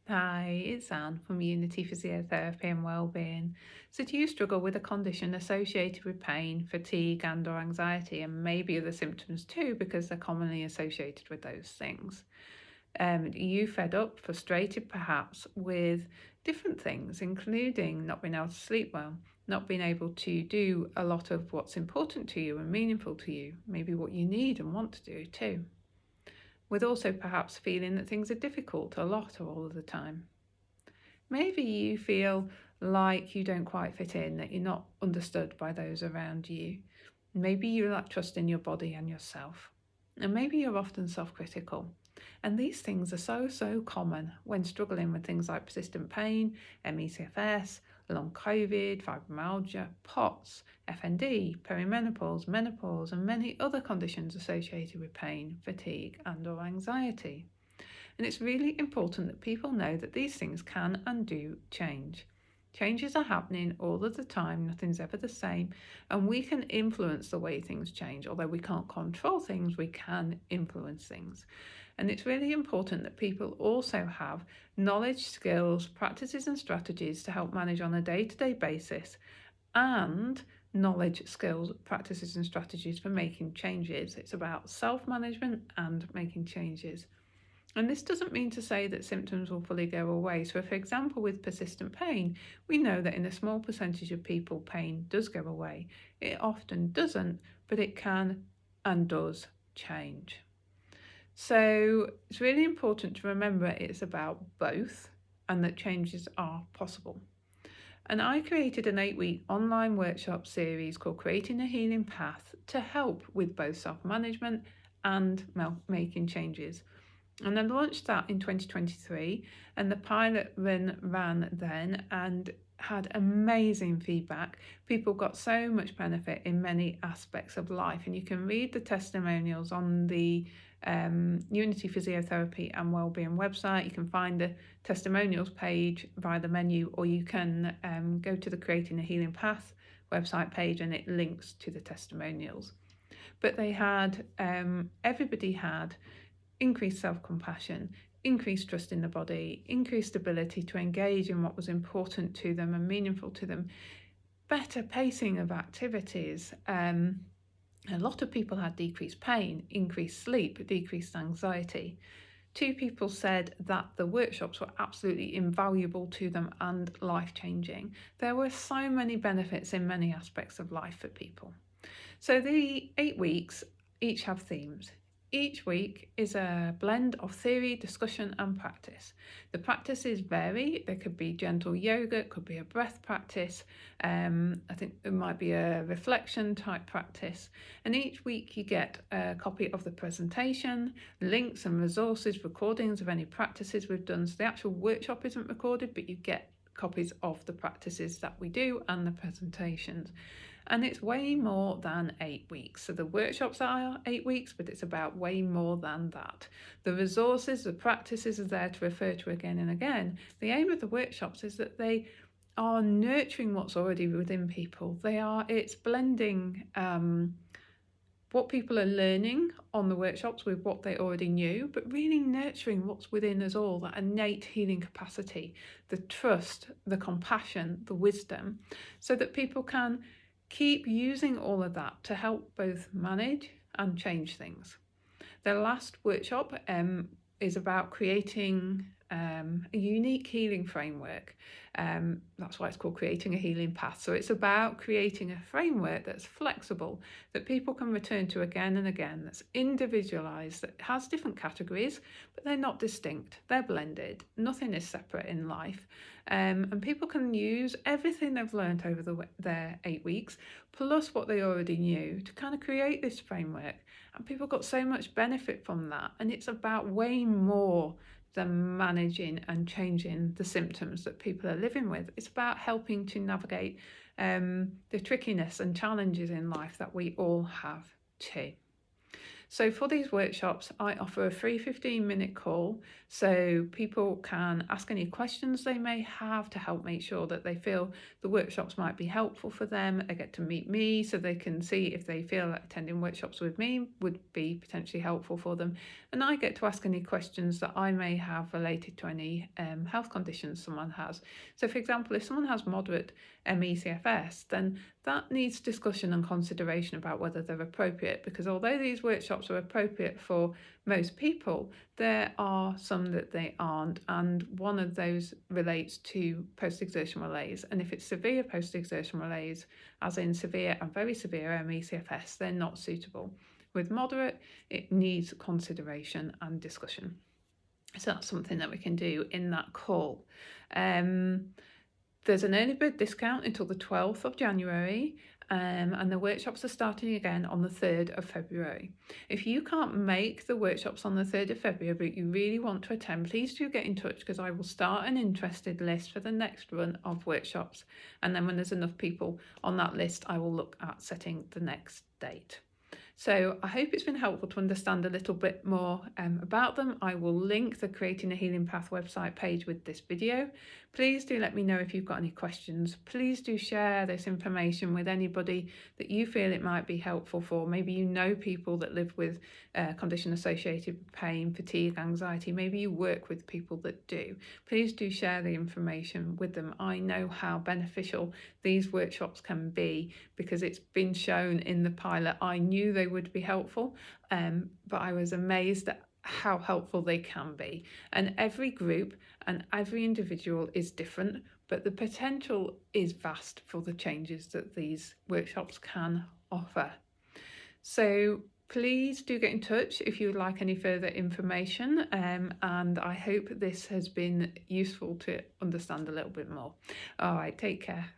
Hi, it's Anne from Unity Physiotherapy and Wellbeing. So, do you struggle with a condition associated with pain, fatigue, and/or anxiety, and maybe other symptoms too, because they're commonly associated with those things? Are you fed up, frustrated perhaps with different things, including not being able to sleep well, not being able to do a lot of what's important to you and meaningful to you, maybe what you need and want to do too? With also perhaps feeling that things are difficult a lot or all of the time. Maybe you feel like you don't quite fit in, that you're not understood by those around you. Maybe you lack trust in your body and yourself. And maybe you're often self critical. And these things are so common when struggling with things like persistent pain, MECFS, long COVID, fibromyalgia, POTS, FND, perimenopause, menopause, and many other conditions associated with pain, fatigue, and/or anxiety. And it's really important that people know that these things can and do change. Changes are happening all of the time, nothing's ever the same, and we can influence the way things change. Although we can't control things, we can influence things. And it's really important that people also have knowledge, skills, practices, and strategies to help manage on a day-to-day basis, and knowledge, skills, practices, and strategies for making changes. It's about self-management and making changes. And this doesn't mean to say that symptoms will fully go away. So, for example, with persistent pain, we know that in a small percentage of people, pain does go away. It often doesn't, but it can and does change. So, it's really important to remember it's about both and that changes are possible. And I created an 8-week online workshop series called Creating a Healing Path to help with both self management and making changes. And I launched that in 2023, and the pilot ran then and had amazing feedback. People got so much benefit in many aspects of life, and you can read the testimonials on the Unity Physiotherapy and Wellbeing website. You can find the testimonials page via the menu, or you can go to the Creating a Healing Path website page and it links to the testimonials. But they had, everybody had increased self-compassion, increased trust in the body, increased ability to engage in what was important to them and meaningful to them, better pacing of activities. A lot of people had decreased pain, increased sleep, decreased anxiety. 2 people said that the workshops were absolutely invaluable to them and life-changing. There were so many benefits in many aspects of life for people. So the 8 weeks each have themes. Each week is a blend of theory, discussion, and practice. The practices vary. There could be gentle yoga, it could be a breath practice. I think it might be a reflection type practice. And each week you get a copy of the presentation, links and resources, recordings of any practices we've done. So the actual workshop isn't recorded, but you get copies of the practices that we do and the presentations. And it's way more than 8 weeks. So the workshops are 8 weeks, but it's about way more than that. The resources, the practices are there to refer to again and again. The aim of the workshops is that they are nurturing what's already within people. It's blending what people are learning on the workshops with what they already knew, but really nurturing what's within us all, that innate healing capacity, the trust, the compassion, the wisdom, so that people can keep using all of that to help both manage and change things. The last workshop is about creating a unique healing framework. That's why it's called Creating a Healing Path. So it's about creating a framework that's flexible, that people can return to again and again, that's individualised, that has different categories, but they're not distinct, they're blended. Nothing is separate in life. And people can use everything they've learned over their 8 weeks, plus what they already knew, to kind of create this framework. And people got so much benefit from that. And it's about way more than managing and changing the symptoms that people are living with. It's about helping to navigate the trickiness and challenges in life that we all have too. So for these workshops, I offer a free 15-minute call so people can ask any questions they may have to help make sure that they feel the workshops might be helpful for them. They get to meet me so they can see if they feel that attending workshops with me would be potentially helpful for them. And I get to ask any questions that I may have related to any health conditions someone has. So for example, if someone has moderate ME/CFS, then that needs discussion and consideration about whether they're appropriate, because although these workshops are appropriate for most people, there are some that they aren't, and one of those relates to post-exertion malaise. And if it's severe post-exertion malaise, as in severe and very severe ME/CFS, they're not suitable. With moderate, it needs consideration and discussion. So that's something that we can do in that call. There's an early bird discount until the 12th of January, and the workshops are starting again on the 3rd of February. If you can't make the workshops on the 3rd of February, but you really want to attend, please do get in touch, because I will start an interested list for the next run of workshops. And then when there's enough people on that list, I will look at setting the next date. So I hope it's been helpful to understand a little bit more about them. I will link the Creating a Healing Path website page with this video. Please do let me know if you've got any questions. Please do share this information with anybody that you feel it might be helpful for. Maybe you know people that live with condition associated with pain, fatigue, anxiety. Maybe you work with people that do. Please do share the information with them. I know how beneficial these workshops can be because it's been shown in the pilot. I knew they would be helpful, but I was amazed at how helpful they can be. And every group and every individual is different, but the potential is vast for the changes that these workshops can offer. So please do get in touch if you would like any further information, and I hope this has been useful to understand a little bit more. All right, take care.